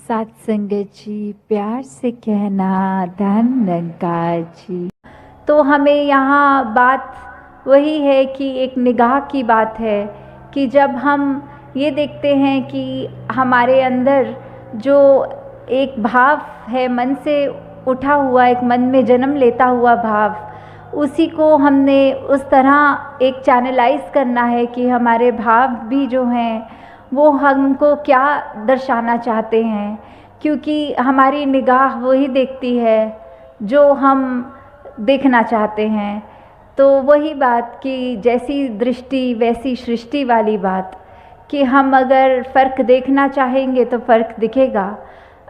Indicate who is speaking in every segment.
Speaker 1: सत्संगत जी, प्यार से कहना धन निरंकार जी। तो हमें यहाँ बात वही है कि एक निगाह की बात है कि जब हम ये देखते हैं कि हमारे अंदर जो एक भाव है, मन से उठा हुआ, एक मन में जन्म लेता हुआ भाव, उसी को हमने उस तरह एक चैनलाइज करना है कि हमारे भाव भी जो हैं वो हमको क्या दर्शाना चाहते हैं, क्योंकि हमारी निगाह वही देखती है जो हम देखना चाहते हैं। तो वही बात कि जैसी दृष्टि वैसी सृष्टि वाली बात कि हम अगर फ़र्क देखना चाहेंगे तो फ़र्क दिखेगा।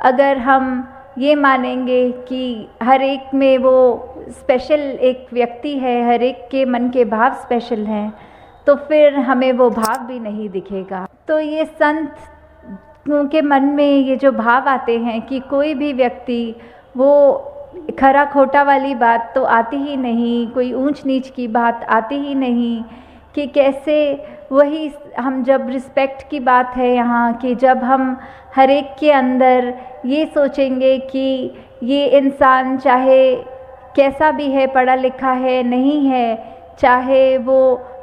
Speaker 1: अगर हम ये मानेंगे कि हर एक में वो स्पेशल एक व्यक्ति है, हर एक के मन के भाव स्पेशल हैं, तो फिर हमें वो भाव भी नहीं दिखेगा। तो ये संत के मन में ये जो भाव आते हैं कि कोई भी व्यक्ति, वो खरा खोटा वाली बात तो आती ही नहीं, कोई ऊंच नीच की बात आती ही नहीं, कि कैसे वही हम जब रिस्पेक्ट की बात है यहाँ कि जब हम हर एक के अंदर ये सोचेंगे कि ये इंसान चाहे कैसा भी है, पढ़ा लिखा है नहीं है, चाहे वो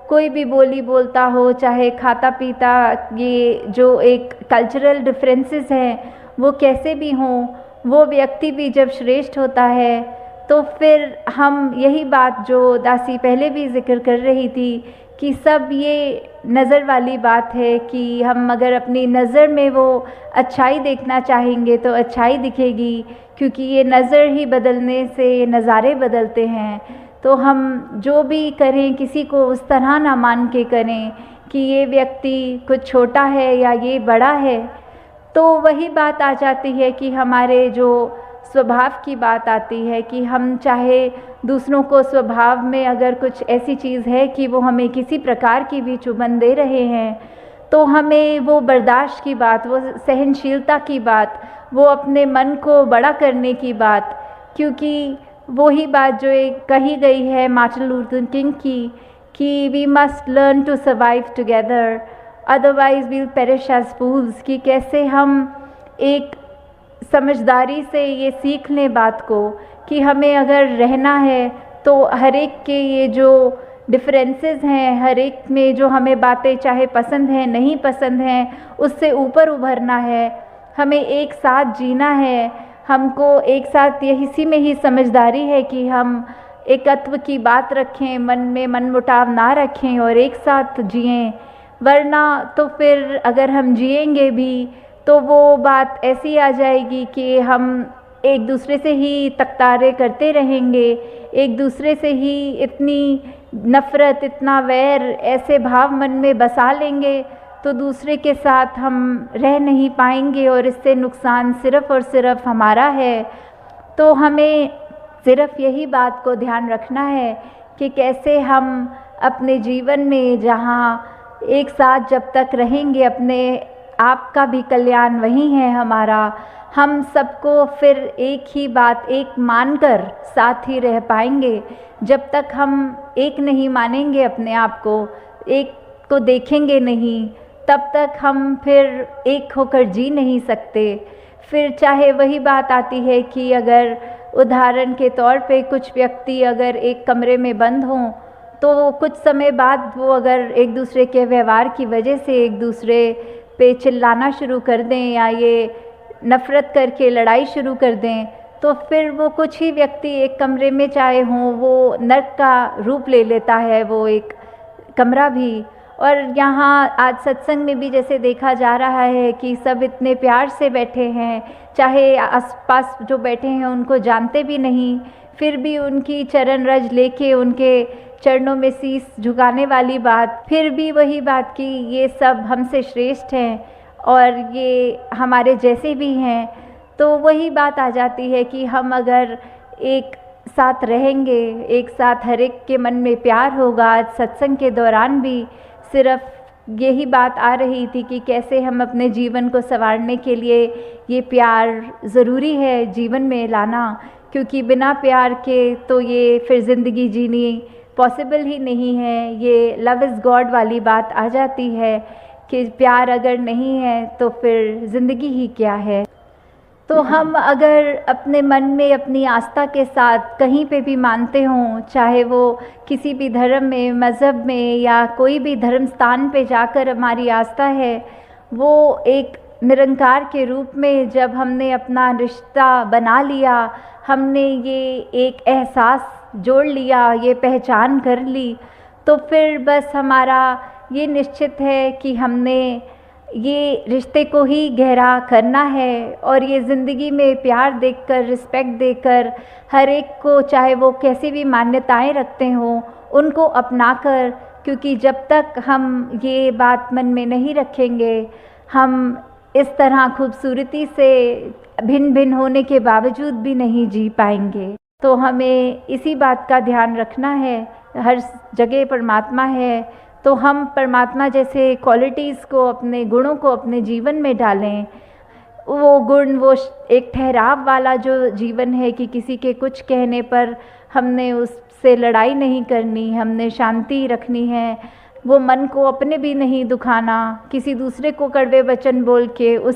Speaker 1: कोई भी बोली बोलता हो, चाहे खाता पीता, ये जो एक कल्चरल डिफरेंसेस हैं वो कैसे भी हों, वो व्यक्ति भी जब श्रेष्ठ होता है तो फिर हम यही बात जो दासी पहले भी जिक्र कर रही थी कि सब ये नज़र वाली बात है कि हम अगर अपनी नज़र में वो अच्छाई देखना चाहेंगे तो अच्छाई दिखेगी, क्योंकि ये नज़र ही बदलने से नज़ारे बदलते हैं। तो हम जो भी करें किसी को उस तरह ना मान के करें कि ये व्यक्ति कुछ छोटा है या ये बड़ा है। तो वही बात आ जाती है कि हमारे जो स्वभाव की बात आती है कि हम चाहे दूसरों को स्वभाव में अगर कुछ ऐसी चीज़ है कि वो हमें किसी प्रकार की भी चुभन दे रहे हैं, तो हमें वो बर्दाश्त की बात, वो सहनशीलता की बात, वो अपने मन को बड़ा करने की बात, क्योंकि वही बात जो एक कही गई है मार्टिन लूथर किंग की कि we must learn to survive together otherwise we'll perish as fools, कि कैसे हम एक समझदारी से ये सीख लें बात को कि हमें अगर रहना है तो हर एक के ये जो डिफरेंसेस हैं, हर एक में जो हमें बातें चाहे पसंद हैं नहीं पसंद हैं, उससे ऊपर उभरना है, हमें एक साथ जीना है, हमको एक साथ इसी में ही समझदारी है कि हम एकत्व की बात रखें, मन में मनमुटाव ना रखें और एक साथ जिएं। वरना तो फिर अगर हम जिएंगे भी तो वो बात ऐसी आ जाएगी कि हम एक दूसरे से ही तकरारें करते रहेंगे, एक दूसरे से ही इतनी नफ़रत, इतना वैर, ऐसे भाव मन में बसा लेंगे तो दूसरे के साथ हम रह नहीं पाएंगे और इससे नुकसान सिर्फ़ और सिर्फ हमारा है। तो हमें सिर्फ़ यही बात को ध्यान रखना है कि कैसे हम अपने जीवन में जहाँ एक साथ जब तक रहेंगे, अपने आपका भी कल्याण वही है हमारा, हम सबको फिर एक ही बात एक मानकर साथ ही रह पाएंगे। जब तक हम एक नहीं मानेंगे, अपने आप को एक को देखेंगे नहीं, तब तक हम फिर एक होकर जी नहीं सकते। फिर चाहे वही बात आती है कि अगर उदाहरण के तौर पे कुछ व्यक्ति अगर एक कमरे में बंद हों तो कुछ समय बाद वो अगर एक दूसरे के व्यवहार की वजह से एक दूसरे पे चिल्लाना शुरू कर दें या ये नफ़रत करके लड़ाई शुरू कर दें, तो फिर वो कुछ ही व्यक्ति एक कमरे में चाहे हों, वो नर्क का रूप ले लेता है वो एक कमरा भी। और यहाँ आज सत्संग में भी जैसे देखा जा रहा है कि सब इतने प्यार से बैठे हैं, चाहे आसपास जो बैठे हैं उनको जानते भी नहीं, फिर भी उनकी चरण रज लेके उनके चरणों में शीश झुकाने वाली बात, फिर भी वही बात कि ये सब हमसे श्रेष्ठ हैं और ये हमारे जैसे भी हैं। तो वही बात आ जाती है कि हम अगर एक साथ रहेंगे, एक साथ हर एक के मन में प्यार होगा। आज सत्संग के दौरान भी सिर्फ यही बात आ रही थी कि कैसे हम अपने जीवन को संवारने के लिए ये प्यार ज़रूरी है जीवन में लाना, क्योंकि बिना प्यार के तो ये फिर ज़िंदगी जीनी पॉसिबल ही नहीं है। ये लव इज़ गॉड वाली बात आ जाती है कि प्यार अगर नहीं है तो फिर ज़िंदगी ही क्या है। तो हम अगर अपने मन में अपनी आस्था के साथ कहीं पे भी मानते हों, चाहे वो किसी भी धर्म में, मज़हब में या कोई भी धर्म स्थान पे जाकर हमारी आस्था है, वो एक निरंकार के रूप में जब हमने अपना रिश्ता बना लिया, हमने ये एक एहसास जोड़ लिया, ये पहचान कर ली, तो फिर बस हमारा ये निश्चित है कि हमने ये रिश्ते को ही गहरा करना है और ये ज़िंदगी में प्यार देकर, रिस्पेक्ट देकर, हर एक को चाहे वो कैसी भी मान्यताएं रखते हों उनको अपनाकर, क्योंकि जब तक हम ये बात मन में नहीं रखेंगे, हम इस तरह खूबसूरती से भिन्न भिन्न होने के बावजूद भी नहीं जी पाएंगे। तो हमें इसी बात का ध्यान रखना है, हर जगह परमात्मा है, तो हम परमात्मा जैसे क्वालिटीज़ को, अपने गुणों को अपने जीवन में डालें। वो गुण, वो एक ठहराव वाला जो जीवन है कि किसी के कुछ कहने पर हमने उससे लड़ाई नहीं करनी, हमने शांति रखनी है, वो मन को अपने भी नहीं दुखाना, किसी दूसरे को कड़वे वचन बोल के उस